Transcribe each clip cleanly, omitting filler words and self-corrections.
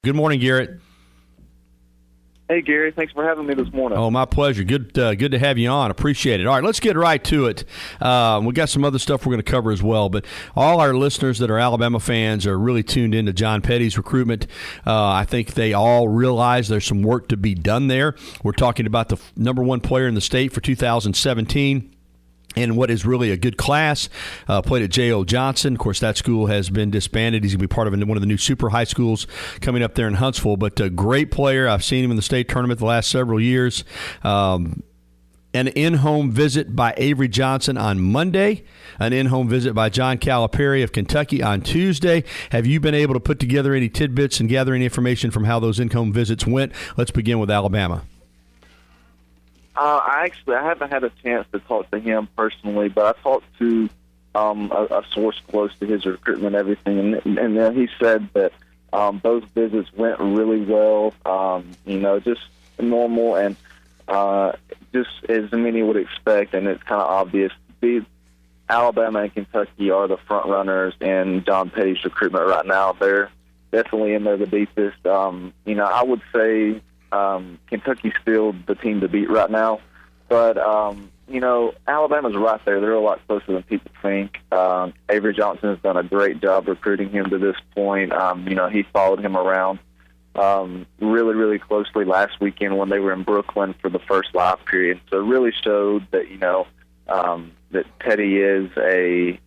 Good morning, Garrett. Hey, Gary. Thanks for having me this morning. Oh, my pleasure. Good to have you on. Appreciate it. All right, let's get right to it. We got some other stuff we're going to cover as well, but all our listeners that are Alabama fans are really tuned into John Petty's recruitment. I think they all realize there's some work to be done there. We're talking about the number one player in the state for 2017. And what is really a good class, played at J.O. Johnson. Of course, that school has been disbanded. He's going to be part of one of the new super high schools coming up there in Huntsville. But a great player. I've seen him in the state tournament the last several years. An in-home visit by Avery Johnson on Monday. An in-home visit by John Calipari of Kentucky on Tuesday. Have you been able to put together any tidbits and gather any information from how those in-home visits went? Let's begin with Alabama. I haven't had a chance to talk to him personally, but I talked to a source close to his recruitment and everything, and then he said that those visits went really well, just normal and just as many would expect, and it's kind of obvious. Alabama and Kentucky are the front runners in John Petty's recruitment right now. They're definitely in there the deepest. I would say Kentucky's still the team to beat right now. But, Alabama's right there. They're a lot closer than people think. Avery Johnson has done a great job recruiting him to this point. He followed him around really, really closely last weekend when they were in Brooklyn for the first live period. So it really showed that, that Petty is a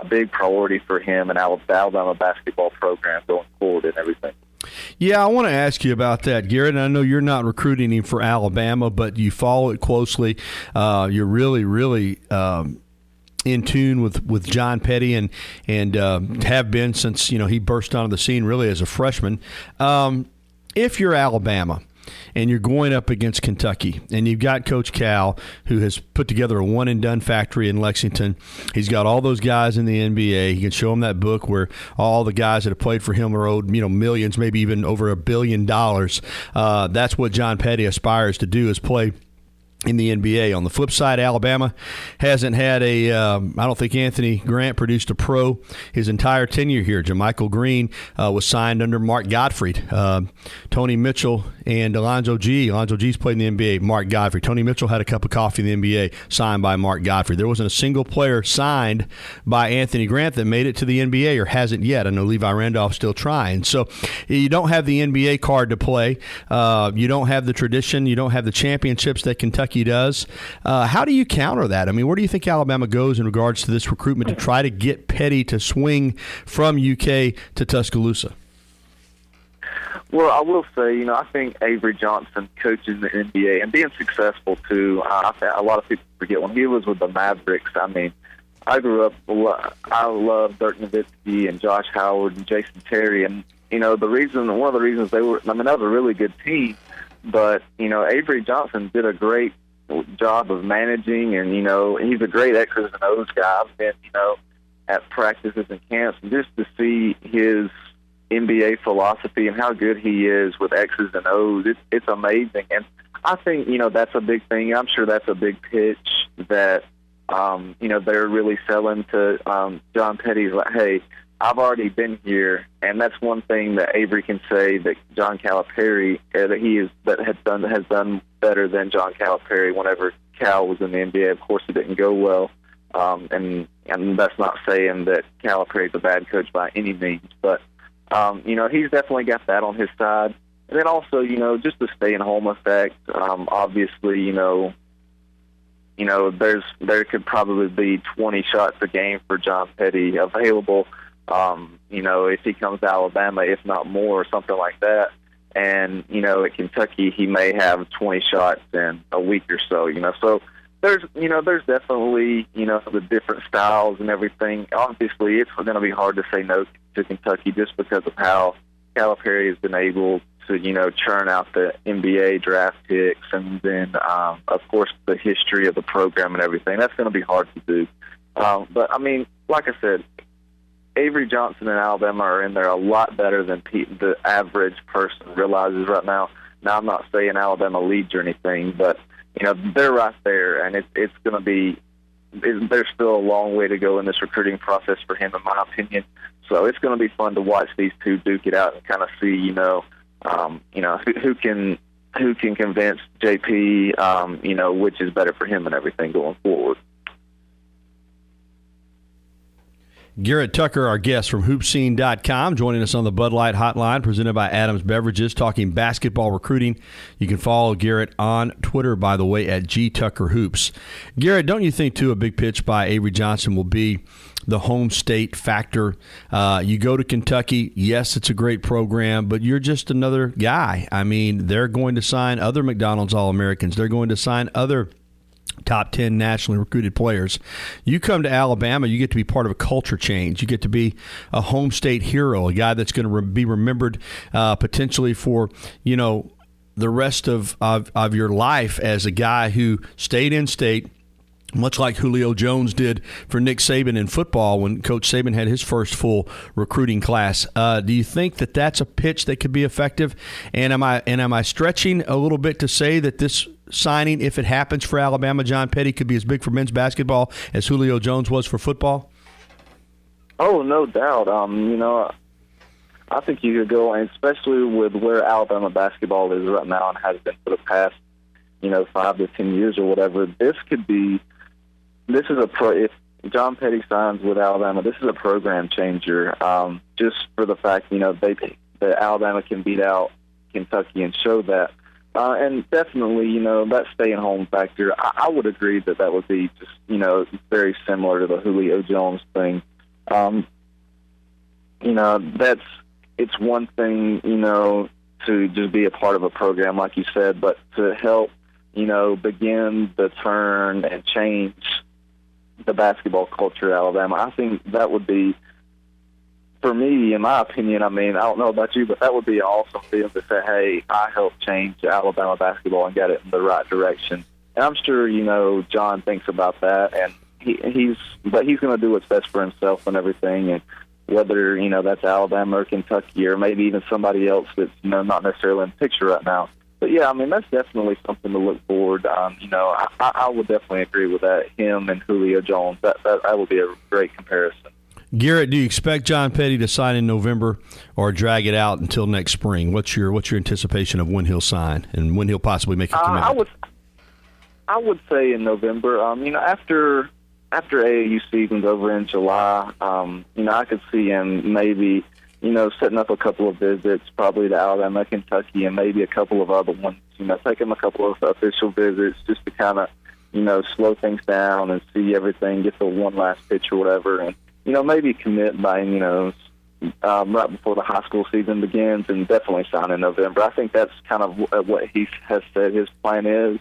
big priority for him and Alabama basketball program going forward and everything. Yeah, I want to ask you about that, Garrett. I know you're not recruiting him for Alabama, but you follow it closely. You're really, really in tune with John Petty and have been since he burst onto the scene really as a freshman. If you're Alabama and you're going up against Kentucky, and you've got Coach Cal, who has put together a one-and-done factory in Lexington. He's got all those guys in the NBA. He can show them that book where all the guys that have played for him are owed, millions, maybe even over $1 billion. That's what John Petty aspires to do, is play in the NBA. On the flip side, Alabama hasn't had I don't think Anthony Grant produced a pro his entire tenure here. JaMychal Green was signed under Mark Gottfried. Tony Mitchell and Alonzo G. Alonzo G's played in the NBA, Mark Gottfried. Tony Mitchell had a cup of coffee in the NBA, signed by Mark Gottfried. There wasn't a single player signed by Anthony Grant that made it to the NBA or hasn't yet. I know Levi Randolph's still trying. So you don't have the NBA card to play. You don't have the tradition. You don't have the championships that Kentucky does. How do you counter that? I mean, where do you think Alabama goes in regards to this recruitment to try to get Petty to swing from UK to Tuscaloosa? Well, I will say, I think Avery Johnson coaching the NBA and being successful too. I think a lot of people forget when he was with the Mavericks. I mean, I grew up. I love Dirk Nowitzki and Josh Howard and Jason Terry, and one of the reasons they were. I mean, that was a really good team. But Avery Johnson did a great job of managing, and he's a great X's and O's guy. I've been at practices and camps, and just to see his NBA philosophy and how good he is with X's and O's, it's amazing. And I think that's a big thing. I'm sure that's a big pitch that they're really selling to John Petty's like, hey, I've already been here, and that's one thing that Avery can say that John Calipari has done better than John Calipari whenever Cal was in the NBA. Of course, it didn't go well, and that's not saying that Calipari's a bad coach by any means, but he's definitely got that on his side. And then also, just the stay-at-home effect. Obviously, there could probably be 20 shots a game for John Petty available. If he comes to Alabama, if not more, or something like that. And, at Kentucky, he may have 20 shots in a week or so, So there's definitely, the different styles and everything. Obviously, it's going to be hard to say no to Kentucky just because of how Calipari has been able to, churn out the NBA draft picks and then, of course, the history of the program and everything. That's going to be hard to do. But, I mean, like I said, Avery Johnson and Alabama are in there a lot better than the average person realizes right now. Now, I'm not saying Alabama leads or anything, but, they're right there, and it's going to be – there's still a long way to go in this recruiting process for him, in my opinion. So it's going to be fun to watch these two duke it out and kind of see, who can convince JP, which is better for him and everything going forward. Garrett Tucker, our guest from hoopscene.com, joining us on the Bud Light Hotline, presented by Adams Beverages, talking basketball recruiting. You can follow Garrett on Twitter, by the way, at GTuckerHoops. Garrett, don't you think, too, a big pitch by Avery Johnson will be the home state factor? You go to Kentucky, yes, it's a great program, but you're just another guy. I mean, they're going to sign other McDonald's All-Americans. They're going to sign other top 10 nationally recruited players. You come to Alabama, you get to be part of a culture change. You get to be a home state hero, a guy that's going to be remembered potentially for, the rest of your life as a guy who stayed in state, much like Julio Jones did for Nick Saban in football when Coach Saban had his first full recruiting class. Do you think that that's a pitch that could be effective? And am I stretching a little bit to say that this signing, if it happens for Alabama, John Petty, could be as big for men's basketball as Julio Jones was for football? Oh, no doubt. I think you could go, and especially with where Alabama basketball is right now and has been for the past, 5 to 10 years or whatever. If John Petty signs with Alabama, this is a program changer. Just for the fact, that Alabama can beat out Kentucky and show that. And definitely, that stay-at-home factor, I would agree that would be just, very similar to the Julio Jones thing. It's one thing, to just be a part of a program, like you said, but to help, begin the turn and change the basketball culture at Alabama, I think that would be, for me, in my opinion, I don't know about you, but that would be an awesome feeling to say, hey, I helped change Alabama basketball and get it in the right direction. And I'm sure, John thinks about that, and he's going to do what's best for himself and everything, and whether, that's Alabama or Kentucky or maybe even somebody else that's, not necessarily in the picture right now. But, yeah, that's definitely something to look forward. I would definitely agree with that, him and Julio Jones. That would be a great comparison. Garrett, do you expect John Petty to sign in November or drag it out until next spring? What's your anticipation of when he'll sign and when he'll possibly make a commitment? I would say in November. After AAU season's over in July, I could see him maybe, setting up a couple of visits, probably to Alabama, Kentucky, and maybe a couple of other ones. Take him a couple of official visits just to kind of, slow things down and see everything, get the one last pitch or whatever, and maybe commit by, right before the high school season begins, and definitely sign in November. I think that's kind of what he has said his plan is.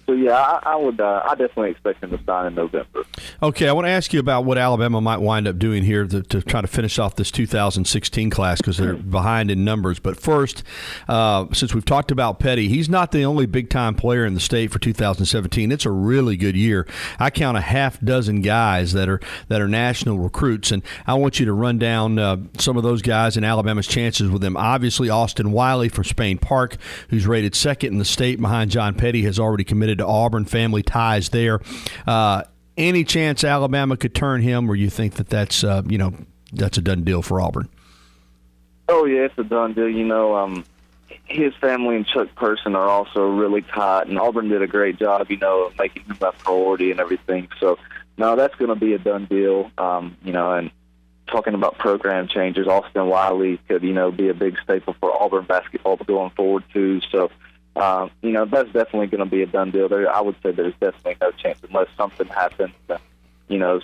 So, yeah, I definitely expect him to sign in November. Okay, I want to ask you about what Alabama might wind up doing here to try to finish off this 2016 class because they're behind in numbers. But first, since we've talked about Petty, he's not the only big-time player in the state for 2017. It's a really good year. I count a half dozen guys that are national recruits, and I want you to run down some of those guys and Alabama's chances with them. Obviously, Austin Wiley from Spain Park, who's rated second in the state behind John Petty, has already committed to Auburn, family ties there. Any chance Alabama could turn him, or you think that's a done deal for Auburn? Oh, yeah, it's a done deal. His family and Chuck Person are also really tight, and Auburn did a great job, of making him a priority and everything. So, no, that's going to be a done deal. And talking about program changes, Austin Wiley could, be a big staple for Auburn basketball going forward, too. So, that's definitely going to be a done deal. I would say there's definitely no chance unless something happens.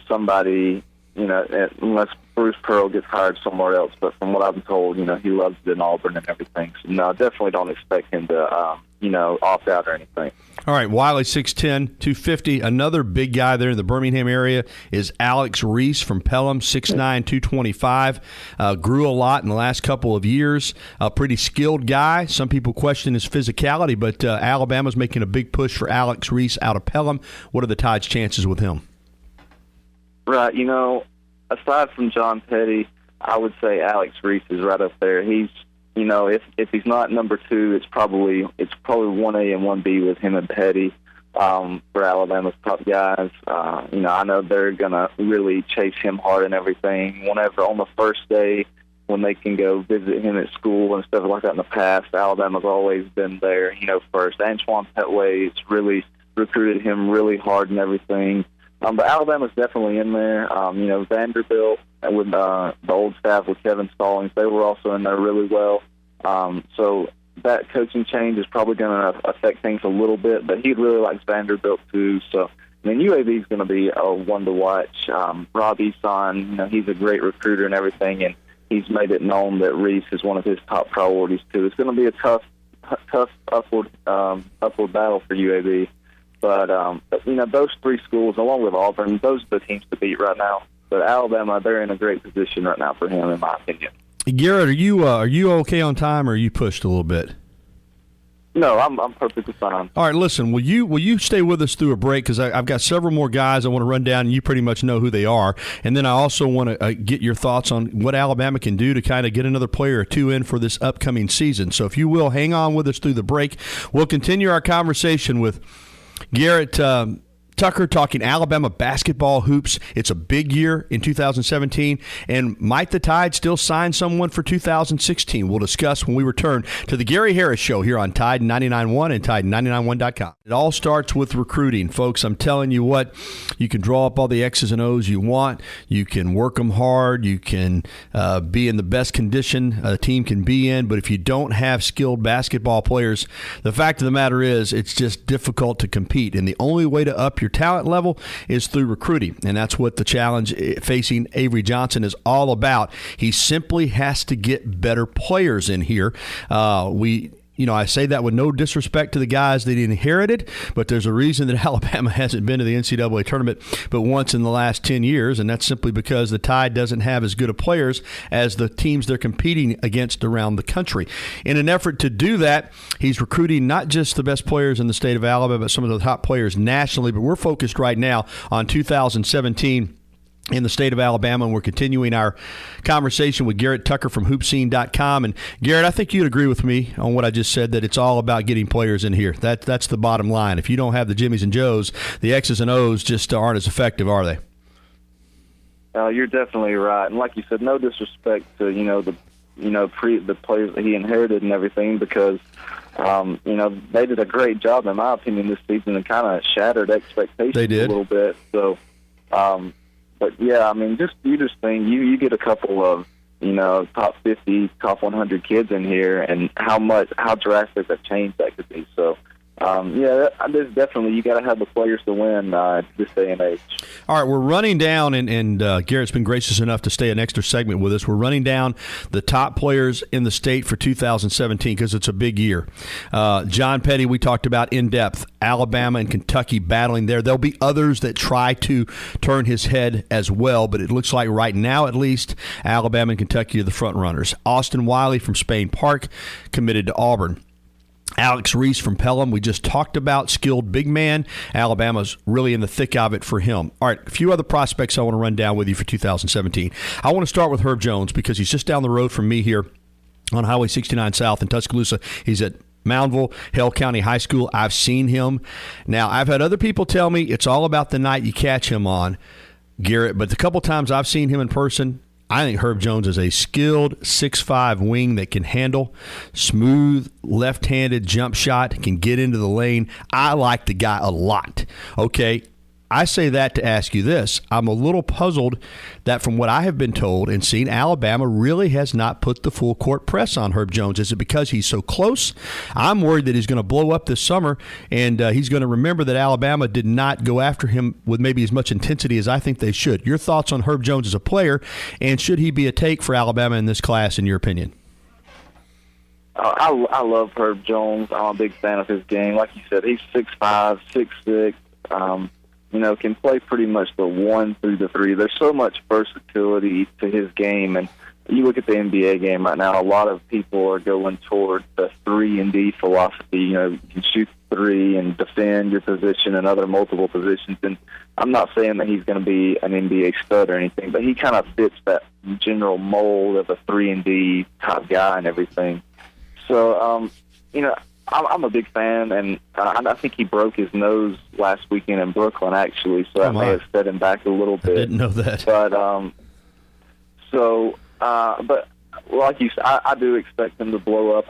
Somebody, unless Bruce Pearl gets hired somewhere else. But from what I've been told, he loves it in Auburn and everything. So, no, I definitely don't expect him to, opt out or anything. All right, Wiley, 6'10", 250. Another big guy there in the Birmingham area is Alex Reese from Pelham, 6'9", 225. Grew a lot in the last couple of years. A pretty skilled guy. Some people question his physicality, but Alabama's making a big push for Alex Reese out of Pelham. What are the Tide's chances with him? Right, aside from John Petty, I would say Alex Reese is right up there. He's, if he's not number two, it's probably 1A and 1B with him and Petty. for Alabama's top guys. I know they're going to really chase him hard and everything. Whenever on the first day when they can go visit him at school and stuff like that in the past, Alabama's always been there, first. Antoine Petway's really recruited him really hard and everything. But Alabama's definitely in there. Vanderbilt with the old staff with Kevin Stallings, they were also in there really well. So that coaching change is probably going to affect things a little bit, but he really likes Vanderbilt too. So, UAB is going to be a one to watch. Rob Eson, he's a great recruiter and everything, and he's made it known that Reese is one of his top priorities too. It's going to be a tough upward battle for UAB. But those three schools, along with Auburn, those are the teams to beat right now. But Alabama, they're in a great position right now for him, in my opinion. Garrett, are you okay on time, or are you pushed a little bit? No, I'm perfectly fine. All right, listen, will you stay with us through a break, because I've got several more guys I want to run down, and you pretty much know who they are. And then I also want to get your thoughts on what Alabama can do to kind of get another player or two in for this upcoming season. So if you will, hang on with us through the break. We'll continue our conversation with Garrett Tucker talking Alabama basketball hoops. It's a big year in 2017, and might the Tide still sign someone for 2016? We'll discuss when we return to the Gary Harris Show here on Tide 99.1 and Tide991.com. It all starts with recruiting, folks. I'm telling you what, you can draw up all the X's and O's you want. You can work them hard. You can be in the best condition a team can be in, but if you don't have skilled basketball players, the fact of the matter is it's just difficult to compete, and the only way to up your talent level is through recruiting, and that's what the challenge facing Avery Johnson is all about. He simply has to get better players in here. I say that with no disrespect to the guys that he inherited, but there's a reason that Alabama hasn't been to the NCAA tournament but once in the last 10 years, and that's simply because the Tide doesn't have as good of players as the teams they're competing against around the country. In an effort to do that, he's recruiting not just the best players in the state of Alabama, but some of the top players nationally, but we're focused right now on 2017 in the state of Alabama, and we're continuing our conversation with Garrett Tucker from hoopscene.com. And Garrett, I think you'd agree with me on what I just said, that it's all about getting players in here. That's the bottom line. If you don't have the Jimmies and Joes, the X's and O's just aren't as effective, are they? You're definitely right. And like you said, no disrespect to the players that he inherited and everything, because they did a great job, in my opinion, this season, and kind of shattered expectations they did. A little bit. So, but yeah, you just think you get a couple of top 50, top 100 kids in here, and how drastic a change that could be. So. There's definitely, you got to have the players to win this day and age. All right, we're running down, and Garrett's been gracious enough to stay an extra segment with us. We're running down the top players in the state for 2017 because it's a big year. John Petty, we talked about in depth. Alabama and Kentucky battling there. There'll be others that try to turn his head as well, but it looks like right now, at least, Alabama and Kentucky are the front runners. Austin Wiley from Spain Park committed to Auburn. Alex Reese from Pelham, we just talked about, skilled big man. Alabama's really in the thick of it for him. All right, a few other prospects I want to run down with you for 2017. I want to start with Herb Jones because he's just down the road from me here on Highway 69 South in Tuscaloosa. He's at Moundville, Hale County High School. I've seen him. Now, I've had other people tell me it's all about the night you catch him on, Garrett, but the couple times I've seen him in person, I think Herb Jones is a skilled 6'5" wing that can handle smooth left-handed jump shot, can get into the lane. I like the guy a lot. Okay, I say that to ask you this. I'm a little puzzled that from what I have been told and seen, Alabama really has not put the full court press on Herb Jones. Is it because he's so close? I'm worried that he's going to blow up this summer, and he's going to remember that Alabama did not go after him with maybe as much intensity as I think they should. Your thoughts on Herb Jones as a player, and should he be a take for Alabama in this class, in your opinion? I love Herb Jones. I'm a big fan of his game. Like you said, he's 6'5", 6'6", can play pretty much the 1 through the 3. There's so much versatility to his game, and you look at the NBA game right now, a lot of people are going toward the 3-and-D philosophy. You can shoot 3 and defend your position and other multiple positions. And I'm not saying that he's going to be an NBA stud or anything, but he kind of fits that general mold of a 3-and-D top guy and everything. So, I'm a big fan, and I think he broke his nose last weekend in Brooklyn, actually, so that may have set him back a little bit. I didn't know that. But, but like you said, I do expect him to blow up.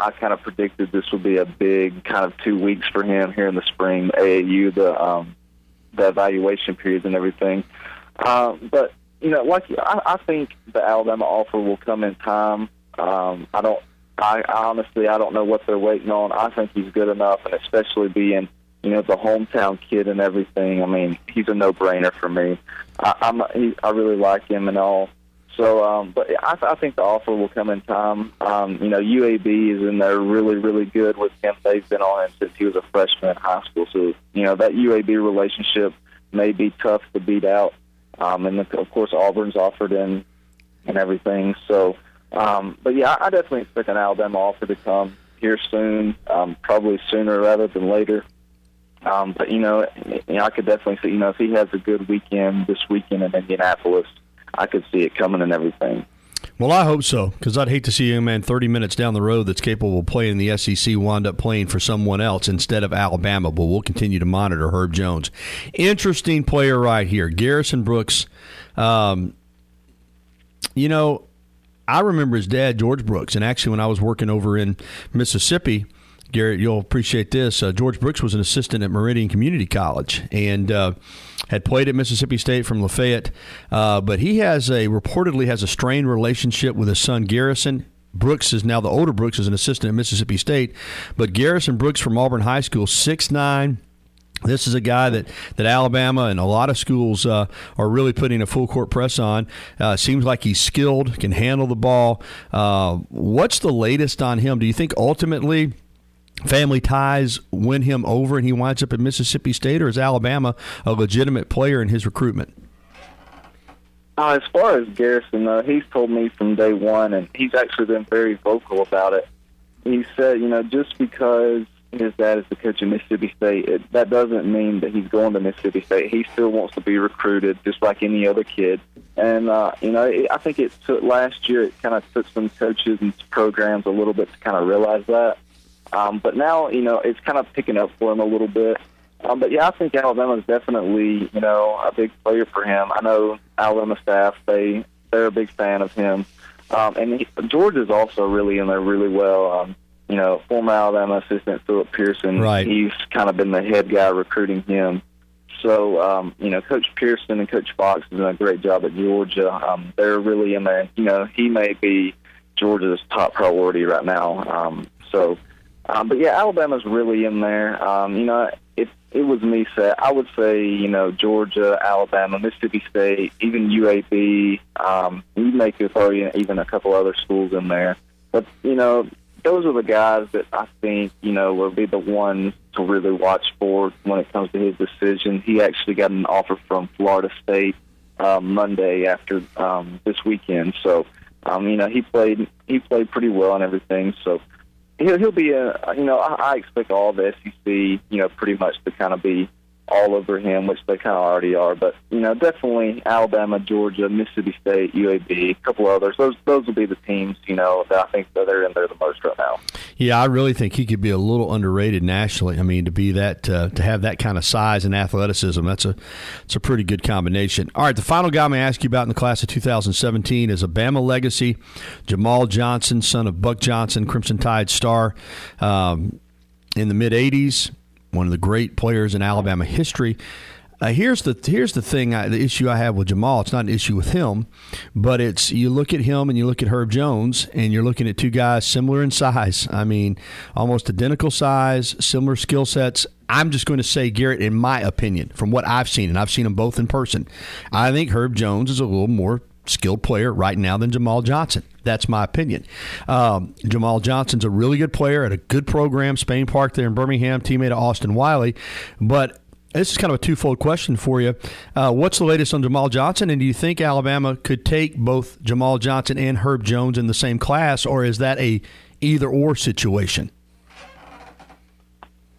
I kind of predicted this would be a big kind of 2 weeks for him here in the spring, AAU, the evaluation periods and everything. But, I think the Alabama offer will come in time. I honestly don't know what they're waiting on. I think he's good enough, and especially being, the hometown kid and everything. I mean, he's a no-brainer for me. I really like him and all. So, but I think the offer will come in time. UAB is in there really, really good with him. They've been on him since he was a freshman in high school. So, that UAB relationship may be tough to beat out. And, of course, Auburn's offered in and everything. So, but, yeah, I definitely expect an Alabama offer to come here soon, probably sooner rather than later. But, I could definitely see, if he has a good weekend this weekend in Indianapolis, I could see it coming and everything. Well, I hope so, because I'd hate to see a young man 30 minutes down the road that's capable of playing in the SEC wind up playing for someone else instead of Alabama, but we'll continue to monitor Herb Jones. Interesting player right here, Garrison Brooks. I remember his dad, George Brooks, and actually when I was working over in Mississippi, Garrett, you'll appreciate this. George Brooks was an assistant at Meridian Community College and had played at Mississippi State from Lafayette. But he reportedly has a strained relationship with his son Garrison. Brooks is now the older Brooks is an assistant at Mississippi State. But Garrison Brooks from Auburn High School, 6'9". This is a guy that Alabama and a lot of schools are really putting a full court press on. Seems like he's skilled, can handle the ball. What's the latest on him? Do you think ultimately family ties win him over and he winds up at Mississippi State, or is Alabama a legitimate player in his recruitment? As far as Garrison, he's told me from day one, and he's actually been very vocal about it. He said, just because his dad is the coach of Mississippi State, that doesn't mean that he's going to Mississippi State. He still wants to be recruited just like any other kid. And, I think it took last year, it kind of took some coaches and programs a little bit to kind of realize that. But now, it's kind of picking up for him a little bit. But, yeah, I think Alabama's definitely, a big player for him. I know Alabama staff, they're a big fan of him. And Georgia's also really in there really well. Former Alabama assistant Philip Pearson, right. He's kind of been the head guy recruiting him. So, Coach Pearson and Coach Fox have done a great job at Georgia. They're really in there. He may be Georgia's top priority right now. But, yeah, Alabama's really in there. If it was me, I would say, Georgia, Alabama, Mississippi State, even UAB. You may throw even a couple other schools in there. But, those are the guys that I think, will be the ones to really watch for when it comes to his decision. He actually got an offer from Florida State Monday after this weekend. So, he played pretty well and everything. So, he'll be I expect all the SEC, pretty much to kind of be all over him, which they kind of already are. But, definitely Alabama, Georgia, Mississippi State, UAB, a couple others. Those will be the teams, that I think that they're in there the most right now. Yeah, I really think he could be a little underrated nationally. I mean, to be that to have that kind of size and athleticism, it's a pretty good combination. All right, the final guy I'm going to ask you about in the class of 2017 is a Bama legacy, Jamal Johnson, son of Buck Johnson, Crimson Tide star in the mid-'80s. One of the great players in Alabama history. Here's the thing. The issue I have with Jamal. It's not an issue with him, but it's you look at him and you look at Herb Jones, and you're looking at two guys similar in size. I mean, almost identical size, similar skill sets. I'm just going to say, Garrett, in my opinion, from what I've seen, and I've seen them both in person, I think Herb Jones is a little more skilled player right now than Jamal Johnson. That's my opinion. Jamal Johnson's a really good player at a good program, Spain Park there in Birmingham, teammate of Austin Wiley. But this is kind of a twofold question for you. What's the latest on Jamal Johnson, and do you think Alabama could take both Jamal Johnson and Herb Jones in the same class, or is that a either-or situation?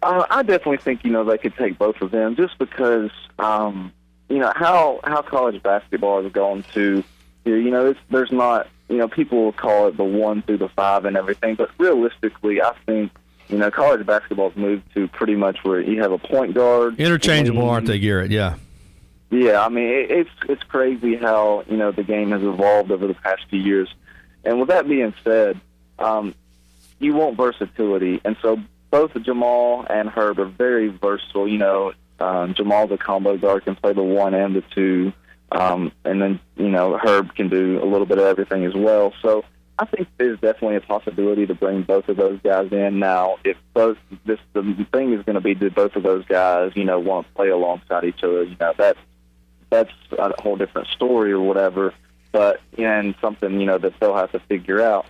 I definitely think, they could take both of them just because, how college basketball has gone to, there's not, people will call it the 1 through the 5 and everything, but realistically, I think, college basketball's moved to pretty much where you have a point guard. Interchangeable, aren't they, Garrett? Yeah. Yeah, I mean, it's crazy how, the game has evolved over the past few years. And with that being said, you want versatility. And so both Jamal and Herb are very versatile. Jamal's a combo guard, can play the 1 and the 2. And then, Herb can do a little bit of everything as well. So I think there's definitely a possibility to bring both of those guys in. Now, if the thing is going to be, do both of those guys, want to play alongside each other, that's a whole different story or whatever. But, and something, that they'll have to figure out.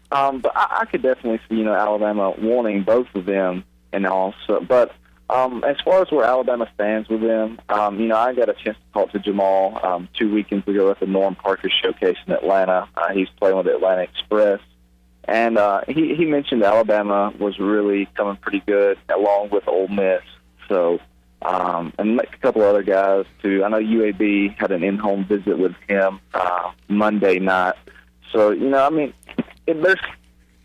But I could definitely see, Alabama wanting both of them and also. But as far as where Alabama stands with them, I got a chance to talk to Jamal 2 weekends ago at the Norm Parker Showcase in Atlanta. He's playing with the Atlanta Express. And he mentioned Alabama was really coming pretty good along with Ole Miss. So, and a couple other guys, too. I know UAB had an in-home visit with him Monday night. So, there's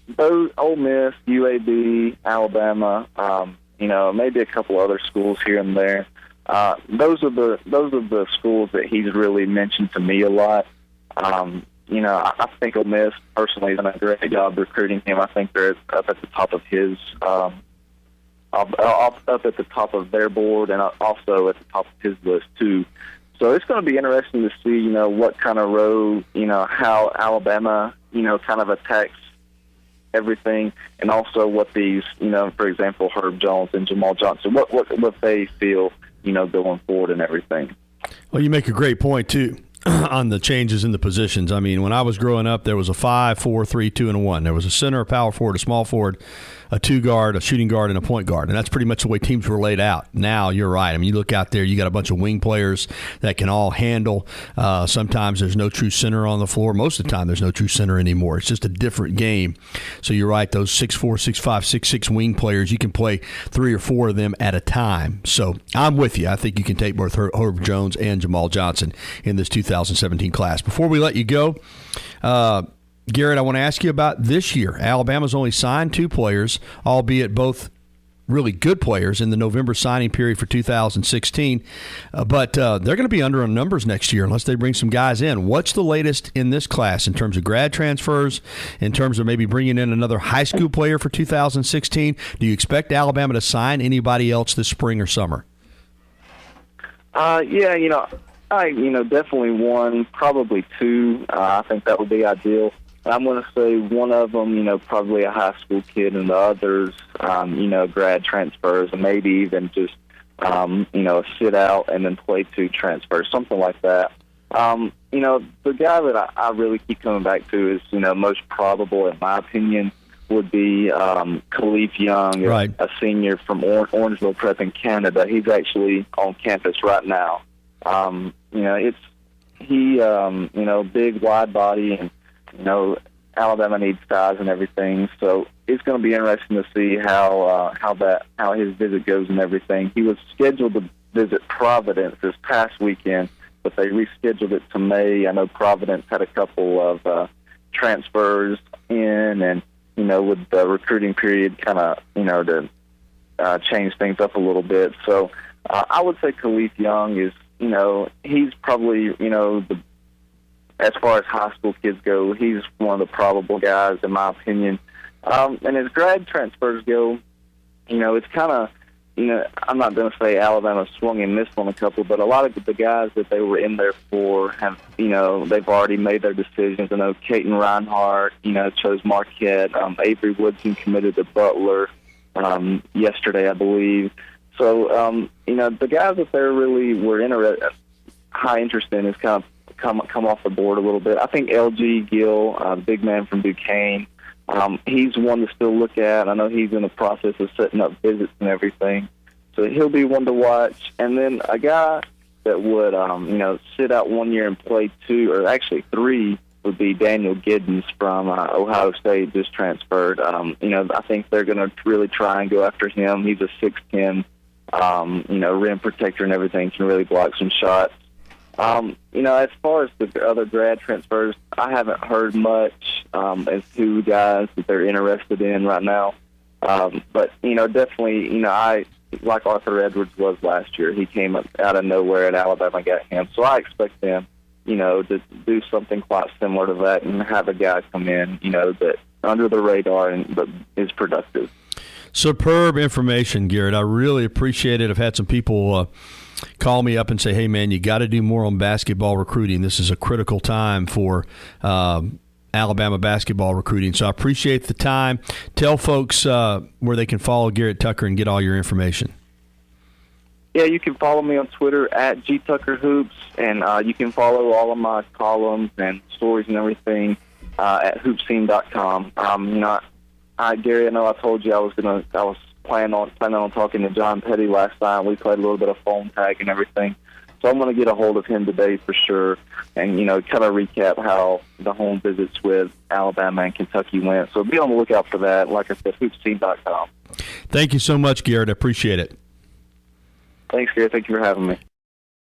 both Ole Miss, UAB, Alabama, maybe a couple other schools here and there. Those are the schools that he's really mentioned to me a lot. I think Ole Miss personally has done a great job recruiting him. I think they're up at the top of his up at the top of their board and also at the top of his list too. So it's going to be interesting to see, what kind of road, how Alabama, kind of attacks everything, and also what these, for example, Herb Jones and Jamal Johnson, what they feel, going forward and everything. Well, you make a great point too on the changes in the positions. I mean, when I was growing up, there was a 5, 4, 3, 2, and a 1. There was a center, a power forward, a small forward, a 2 guard, a shooting guard, and a point guard. And that's pretty much the way teams were laid out. Now, you're right. I mean, you look out there, you got a bunch of wing players that can all handle. Sometimes there's no true center on the floor. Most of the time, there's no true center anymore. It's just a different game. So you're right. Those 6'4", 6'5", 6'6" wing players, you can play 3 or 4 of them at a time. So I'm with you. I think you can take both Herb Jones and Jamal Johnson in this 2017 class. Before we let you go, Garrett, I want to ask you about this year. Alabama's only signed 2 players, albeit both really good players in the November signing period for 2016. But they're going to be under on numbers next year unless they bring some guys in. What's the latest in this class in terms of grad transfers, in terms of maybe bringing in another high school player for 2016? Do you expect Alabama to sign anybody else this spring or summer? Yeah, definitely 1, probably 2. I think that would be ideal. I'm going to say one of them, probably a high school kid, and the others, grad transfers, and maybe even just, sit out and then play 2 transfers, something like that. The guy that I really keep coming back to is, most probable, in my opinion, would be Khalif Young, right, a senior from Orangeville Prep in Canada. He's actually on campus right now. Big, wide body, and Alabama needs size and everything. So it's going to be interesting to see how his visit goes and everything. He was scheduled to visit Providence this past weekend, but they rescheduled it to May. I know Providence had a couple of transfers in, and with the recruiting period kind of to change things up a little bit. So I would say Khalif Young is he's probably as far as high school kids go, he's one of the probable guys, in my opinion. And as grad transfers go, it's kind of, I'm not going to say Alabama swung and missed on a couple, but a lot of the guys that they were in there for have, they've already made their decisions. I know Caton Reinhardt, chose Marquette. Avery Woodson committed to Butler yesterday, I believe. So, the guys that they really were high interest in is kind of come off the board a little bit. I think LG Gill, big man from Duquesne, he's one to still look at. I know he's in the process of setting up visits and everything. So he'll be one to watch. And then a guy that would, sit out 1 year and play 2, or actually 3, would be Daniel Giddens from Ohio State, just transferred. I think they're going to really try and go after him. He's a 6'10", rim protector and everything, can really block some shots. As far as the other grad transfers, I haven't heard much as to guys that they're interested in right now. But, definitely, I like Arthur Edwards was last year. He came up out of nowhere at Alabama, got him. So I expect them, to do something quite similar to that and have a guy come in, that under the radar but is productive. Superb information, Garrett. I really appreciate it. I've had some people call me up and say, hey, man, you got to do more on basketball recruiting. This is a critical time for Alabama basketball recruiting. So I appreciate the time. Tell folks where they can follow Garrett Tucker and get all your information. Yeah, you can follow me on Twitter at GTuckerHoops, and you can follow all of my columns and stories and everything at hoopscene.com. Gary, I know I told you I was planning on talking to John Petty last night. We played a little bit of phone tag and everything. So I'm going to get a hold of him today for sure and, kind of recap how the home visits with Alabama and Kentucky went. So be on the lookout for that. Like I said, hoopscene.com. Thank you so much, Garrett. I appreciate it. Thanks, Gary. Thank you for having me.